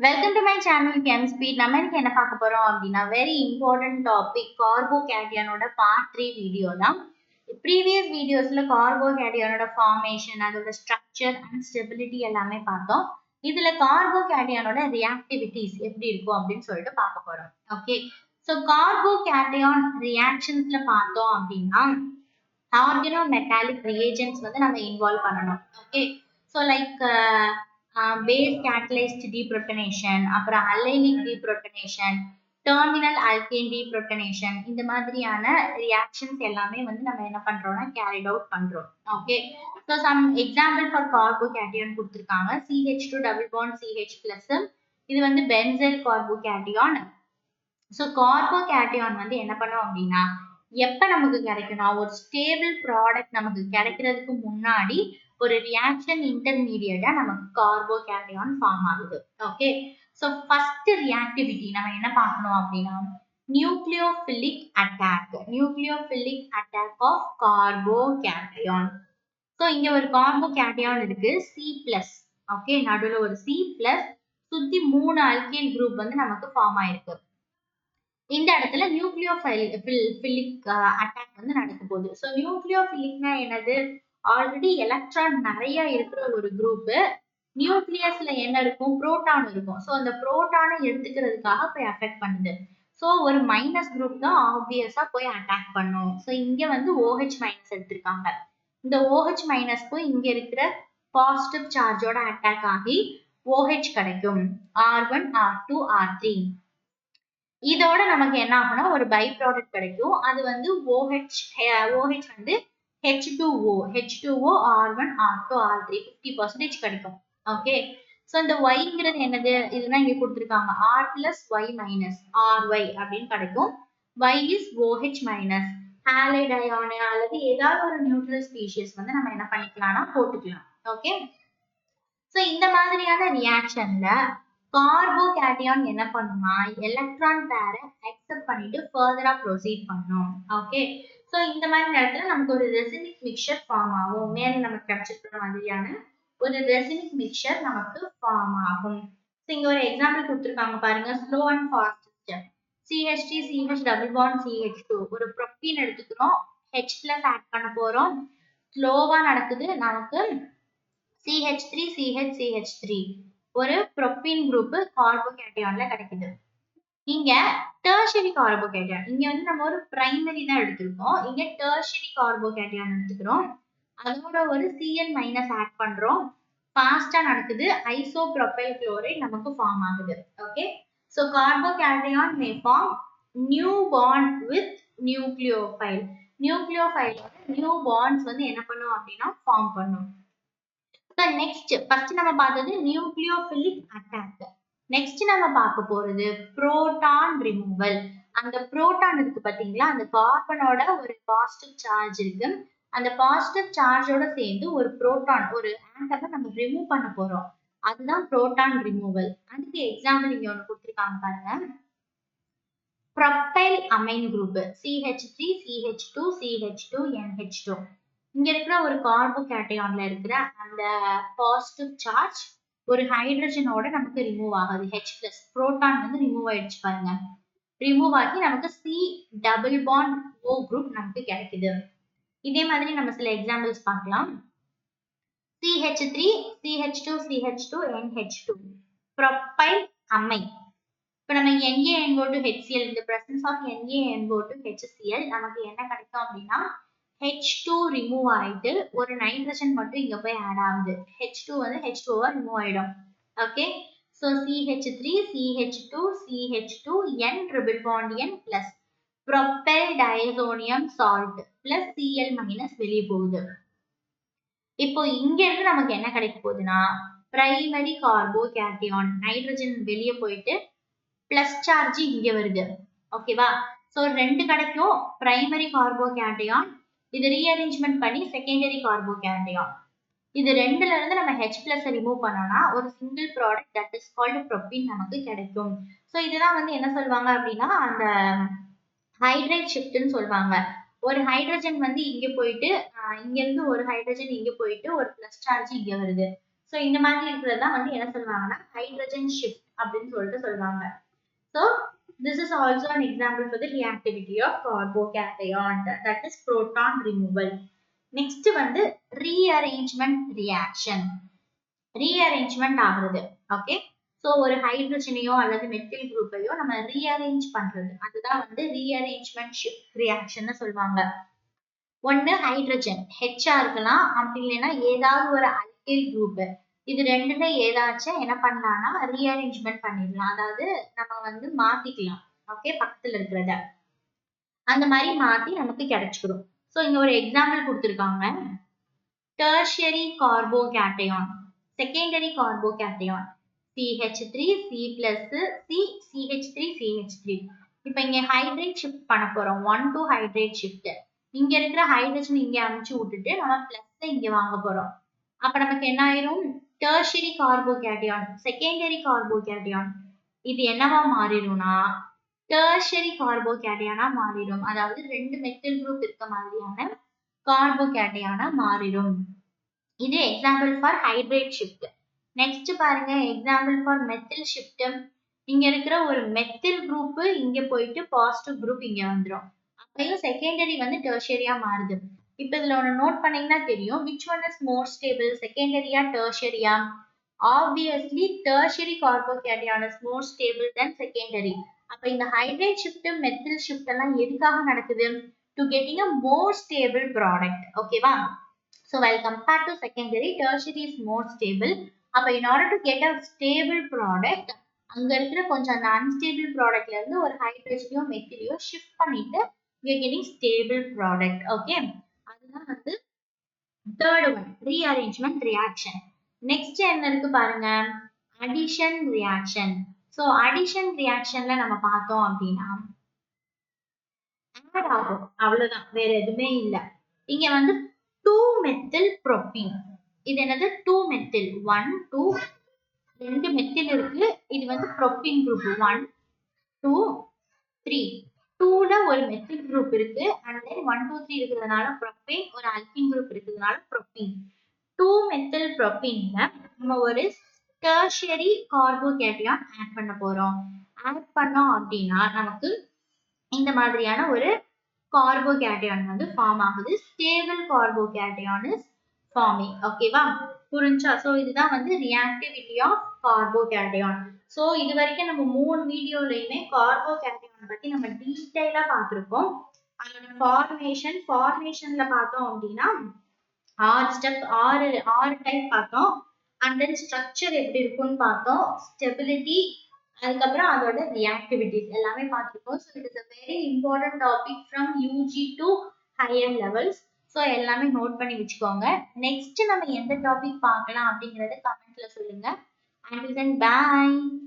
Welcome to my channel ChemSpeed. நம்ம இன்னைக்கு என்ன பார்க்க போறோம் அப்படின்னா வெரி இம்பார்ட்டன்ட் டாபிக் கார்போகேட்டியனோட பார்ட் 3 வீடியோ தான். ப்ரீவியஸ் வீடியோஸ்ல கார்போகேட்டியனோட ஃபார்மேஷன், அதோட ஸ்ட்ரக்சர் அண்ட் ஸ்டெபிலிட்டி எல்லாமே பார்த்தோம். இதுல கார்போகேட்டியனோட ரியாக்டிவிட்டிஸ் எப்படி இருக்கும் அப்படின்னு சொல்லிட்டு பார்க்க போறோம். ஓகே, ஸோ கார்போகேட்டியான் ரியாக்ஷன்ஸ்ல பார்த்தோம் அப்படின்னா ஆர்கனோ மெட்டாலிக் ரியேஜென்ட்ஸ் வந்து நம்ம இன்வால்வ் பண்ணணும். Okay, so like base catalysed deprotonation, அப்புறம் அல்லைனிக் டீப்ரோட்டனேஷன், டெர்மினல் அல்கேன் டீப்ரோட்டனேஷன், இந்த மாதிரியான ரியாக்ஷன்ஸ் எல்லாமே வந்து நம்ம என்ன பண்றோம்னா கேரிட் அவுட் பண்றோம். Okay, so some example for carbocation கொடுத்துருக்காங்க. CH2 double bond CH plus, இது வந்து பென்சைல் கார்போகேட்டியான். ஸோ கார்போகேட்டியான் வந்து என்ன பண்ணும் அப்படின்னா எப்ப நமக்கு கிடைக்கும்னா ஒரு ஸ்டேபிள் ப்ராடக்ட் நமக்கு கிடைக்கிறதுக்கு முன்னாடி ஒரு ரியாக்ஷன் இன்டர்மீடியட்டா நமக்கு கார்போகேட்டியான் ஃபார்ம் ஆகுது. ஓகே, ஸோ ஃபர்ஸ்ட் ரியாக்டிவிட்டி நம்ம என்ன பார்க்கணும் அப்படின்னா நியூக்ளியோபிலிக் அட்டாக் ஆஃப் கார்போகேட்டியான். ஸோ இங்க ஒரு கார்போகேட்டியான் இருக்கு C+. ஓகே, நடுவில் ஒரு C+, சுத்தி 3 அல்கைல் குரூப் வந்து நமக்கு ஃபார்ம் ஆயிருக்கு. இந்த இடத்துல நியூக்ளியோபிலிக் அட்டாக் வந்து நடக்க போகுது. ஸோ நியூக்ளியோபிலிக்னா என்னது? ஆல்ரெடி எலக்ட்ரான் நிறைய இருக்கிற ஒரு குரூப். நியூக்ளியஸ்ல என்ன இருக்கும்? புரோட்டான் இருக்கும். ஸோ அந்த புரோட்டானை எடுத்துக்கிறதுக்காக போய் அஃபெக்ட் பண்ணுது. ஸோ ஒரு மைனஸ் குரூப் தான் ஆப்வியஸா போய் அட்டாக் பண்ணும். ஸோ இங்க வந்து OH மைனஸ் எடுத்திருக்காங்க. இந்த OH மைனஸ் போய் இங்க இருக்கிற பாசிட்டிவ் சார்ஜோட அட்டாக் ஆகி OH கிடைக்கும். R1, R2, R3. இதோட நமக்கு என்ன ஆகும்னா ஒரு பை ப்ராடக்ட் கிடைக்கும். அது வந்து OH வந்து H2O R1, R2, R3 50% கிடைக்கும். ஓகே, ஸோ இந்த Yங்கிறது என்னது? இதுதான் இங்க கொடுத்துருக்காங்க. R plus Y minus RY அப்படின்னு கிடைக்கும். Y is OH minus. Halide ion அல்லது ஏதாவது ஒரு நியூட்ரல் ஸ்பீஷியஸ் வந்து நம்ம என்ன பண்ணிக்கலாம்னா போட்டுக்கலாம். ஓகே, ஸோ இந்த மாதிரியான ரியாக்ஷன்ல கார்போகேட்டியான் என்ன பண்ணுமா எலக்ட்ரான் பேரை அக்செப்ட் பண்ணிட்டு ஃபர்தரா ப்ரொசீட் பண்ணும். ஓகே, ஸோ இந்த மாதிரி நேரத்துல நமக்கு ஒரு ரெசினிக் மிக்சர் ஃபார்ம் ஆகும். மேல நமக்கு கிடைச்சிருக்கிற மாதிரியான ஒரு ரெசினிக் மிக்சர் நமக்கு ஃபார்ம் ஆகும். ஸோ இங்க ஒரு எக்ஸாம்பிள் கொடுத்துருக்காங்க பாருங்க. Slow and fast CH3 CH double bond CH2 ஒரு ப்ரோப்பீன் எடுத்துக்கிறோம். H பிளஸ் ஆட் பண்ண போறோம். ஸ்லோவா நடக்குது. நமக்கு CH3 CH CH3 ஒரு ப்ரோப்பீன் குரூப் கார்போகேட்டியான்ல கிடைக்குது. இங்க டெர்ஷரி கார்போகேட்டியான், இங்க வந்து நம்ம ஒரு பிரைமரி தான் எடுத்திருக்கோம். இங்க டெர்ஷரி கார்போகேட்டியான் எடுத்துக்கிறோம். அதோட ஒரு Cl மைனஸ் ஆட் பண்றோம். ஃபாஸ்டா நடக்குது. ஐசோப்ரோபைல் குளோரைட் நமக்கு ஃபார்ம் ஆகுது. Okay, so carbocation may form new bond with nucleophile. நியூக்ளியோஃபைலோட நியூ பாண்ட்ஸ் வந்து என்ன பண்ணும் அப்படின்னா ஃபார்ம் பண்ணும். நெக்ஸ்ட் ஃபர்ஸ்ட் நம்ம பார்த்தது நியூக்ளியோபிலிக் அட்டாக். நெக்ஸ்ட் நம்ம பார்க்க போறது புரோட்டான் ரிமூவல். அந்த புரோட்டான் இருக்கு பாத்தீங்களா, அந்த கார்பனோட ஒரு பாசிட்டிவ் சார்ஜ் இருக்கு. அந்த பாசிட்டிவ் சார்ஜோட சேர்ந்து ஒரு புரோட்டான் ஒரு ஆட்டமை நம்ம ரிமூவ் பண்ண போறோம். அதுதான் புரோட்டான் ரிமூவல். அதுக்கு எக்ஸாம்பிள் இங்க ஒன்று கொடுத்துருக்காங்க பாருங்க. Propyl amine group CH3 CH2 CH2 NH2. இங்க இருக்கிற ஒரு கார்போகேட்டியான்ல இருக்கிற அந்த பாசிட்டிவ் சார்ஜ் ஒரு ஹைட்ரஜனோட நமக்கு ரிமூவ் ஆகுது. H பிளஸ் புரோட்டான் வந்து ரிமூவ் ஆயிடுச்சு பாருங்க. ரிமூவ் ஆகி நமக்கு C double bond O group நமக்கு கிடைக்குது. இதே மாதிரி நம்ம சில எக்ஸாம்பிள்ஸ் பார்க்கலாம். CH3 CH2 CH2 NH2 propyl amine. இப்போ நம்ம NaNO to HCl, இந்த presence of NaNO to HCl நமக்கு என்ன கிடைக்கும் அப்படின்னா H2 ரிமூவ் ஆயிட்டு ஒரு நைட்ரஜன் மட்டும் இங்க போய் ஆட் ஆகுது. H2 வந்து H2 ரிமூவ் ஆயிடும். Okay, so CH3 CH2 CH2 N triple bond N plus propyl diazonium salt plus Cl minus வெளியே போகுது. இப்போ இங்க இருந்து நமக்கு என்ன கிடைக்க போகுதுன்னா பிரைமரி கார்போகேட்டியான், நைட்ரஜன் வெளியே போயிட்டு பிளஸ் சார்ஜ் இங்க வருது. ஓகேவா, சோ ரெண்டு கிடைக்கும். பிரைமரி கார்போகேட்டியான், இது ரீஅரேஞ்ச்மெண்ட் பண்ணி செகண்டரி கார்போகேட்டியான். இது ரெண்டுல இருந்து நம்ம H பிளஸ் ரிமூவ் பண்ணோம்னா ஒரு single product that is called propene நமக்கு கிடைக்கும். சோ இதுதான் வந்து என்ன சொல்லுவாங்க அப்படின்னா அந்த ஹைட்ரேட் ஷிஃப்ட்னு சொல்லுவாங்க. ஒரு ஹைட்ரஜன் வந்து இங்க போயிட்டு இங்க இருந்து ஒரு ஹைட்ரஜன் இங்க போயிட்டு ஒரு பிளஸ் சார்ஜ் இங்க வருது. சோ இந்த மாதிரி இருக்கிறது தான் வந்து என்ன சொல்லுவாங்கன்னா ஹைட்ரஜன் ஷிஃப்ட் அப்படின்னு சொல்லிட்டு சொல்லுவாங்க. So this is also an example for the reactivity of carbocation, that is proton removal. Next வந்து rearrangement reaction. Rearrangement ஆகுறது. Okay. So ஒரு ஹைட்ரஜனையோ அல்லது மெத்தில் குரூப்பையோ நம்ம rearrange பண்றது. அதுதான் வந்து rearrangement shift reaction னு சொல்லுவாங்க. ஒன்னு ஹைட்ரஜன் H இருக்கலாம், அப்படி இல்லைன்னா ஏதாவது ஒரு அல்கைல் குரூப். இது ரெண்டுல ஏதாச்சும் என்ன பண்ணலாம்னா ரீஅரேஞ்ச்மெண்ட் பண்ணிடலாம். அதாவது நம்ம வந்து மாத்திக்கலாம். ஓகே, பக்கத்துல இருக்கிறத அந்த மாதிரி மாத்தி நமக்கு கிடைச்சிடும். சோ இங்க ஒரு எக்ஸாம்பிள் கொடுத்திருக்காங்க. Tertiary கார்போகேட்டையான், secondary கார்போகேட்டையான் CH3 C+, C CH3 CH3. இப்போ இங்க ஹைட்ரேட் ஷிஃப்ட் பண்ண போறோம். 1 to ஹைட்ரேட் ஷிஃப்ட். இங்க இருக்கிற ஹைட்ரஜன் இங்க அனுப்பிச்சு விட்டுட்டு நம்ம பிளஸ் இங்க வாங்க போறோம். அப்ப நமக்கு என்ன ஆயிரும்? டெர்ஷியரி கார்போகேட்டையான், செகண்டரி கார்போகேட்டையான் இது என்னவா மாறிடும்னா டெர்ஷியரி கார்போகேட்டையானா மாறிடும். அதாவது ரெண்டு மெத்தில் குரூப் இருக்க மாதிரியான கார்போகேட்டையானா மாறிடும். இது example for hydrate shift. Next பாருங்க, எக்ஸாம்பிள் ஃபார் மெத்தில் ஷிஃப்ட். இங்க இருக்கிற ஒரு மெத்தில் குரூப் இங்க போயிட்டு பாசிட்டிவ் குரூப் இங்க வந்துடும். அப்பயும் செகண்டரி வந்து டெர்ஷியரியா மாறுது. இப்ப இதுல ஒண்ணு நோட் பண்ணீங்கன்னா தெரியும், which one is more stable, செகண்டரியா டெர்ஷியரியா? Obviously tertiary carbocation is more stable than secondary. அப்ப இந்த ஹைட்ரேட் ஷிஃப்ட் மெத்தில் ஷிஃப்ட் எல்லாம் எதுக்காக நடக்குது? To getting a more stable product. ஓகேவா? So while compared to secondary, tertiary is more stable. அப்ப in order to get a stable product, அங்க இருக்கிற கொஞ்சம் அந்த unstable productல இருந்து ஒரு ஹைட்ரஜனையோ மெத்திலையோ ஷிஃப்ட் பண்ணிட்டு we are getting stable product. Okay, அதுதான் வந்து third one, rearrangement reaction. Next என்ன இருக்கு பாருங்க, addition reaction. So addition reactionல நம்ம பார்த்தோம் அப்படின்னா add ஆகும், அவ்வளவுதான், வேற எதுவுமே இல்ல. இங்க வந்து 2-methyl propene. இது என்னது? 2-methyl. 1 2 ரெண்டு மெத்தில் இருக்கு. இது வந்து ப்ரோப்பீன் குரூப் 1 2 3. 2ல ஒரு மெத்தில் குரூப் இருக்கு. and then 1 2 3 இருக்கிறதுனால ப்ரோப்பேன், ஒரு அல்கீன் குரூப் இருக்கிறதுனால ப்ரோப்பீன். 2-methyl propene நம்ம ஒரு டெர்ஷியரி கார்போகேட்டையான் ஆட் பண்ண போறோம். ஆட் பண்ணோம் அப்படின்னா நமக்கு இந்த மாதிரியான ஒரு கார்போகேட்டையான் வந்து ஃபார்ம் ஆகுது. Stable கார்போகேட்டையான் is farming. ஓகேவா? புரிஞ்சா? சோ இதுதான் வந்து ரியாக்டிவிட்டி ஆஃப் கார்போகேட்டையான். சோ இது வரைக்கும் நம்ம 3 வீடியோலயுமே கார்போகேட்டையான் பத்தி நம்ம டீடைலா பார்த்திருக்கோம். அதோட ஃபார்மேஷன்ல பார்த்தோம் அப்படின்னா 6 ஸ்டெப், 6 டைப் பார்த்தோம். and then structure எப்படி இருக்கும்னு பார்த்தோம், stability, அதுக்கப்புறம் அதோட reactivities எல்லாமே பார்த்திருக்கோம். so it is a very important topic from UG to higher levels. so எல்லாமே நோட் பண்ணி வச்சுக்கோங்க. நெக்ஸ்ட் நம்ம எந்த டாபிக் பார்க்கலாம் அப்படிங்கறத கமெண்ட்ல சொல்லுங்க. until then bye.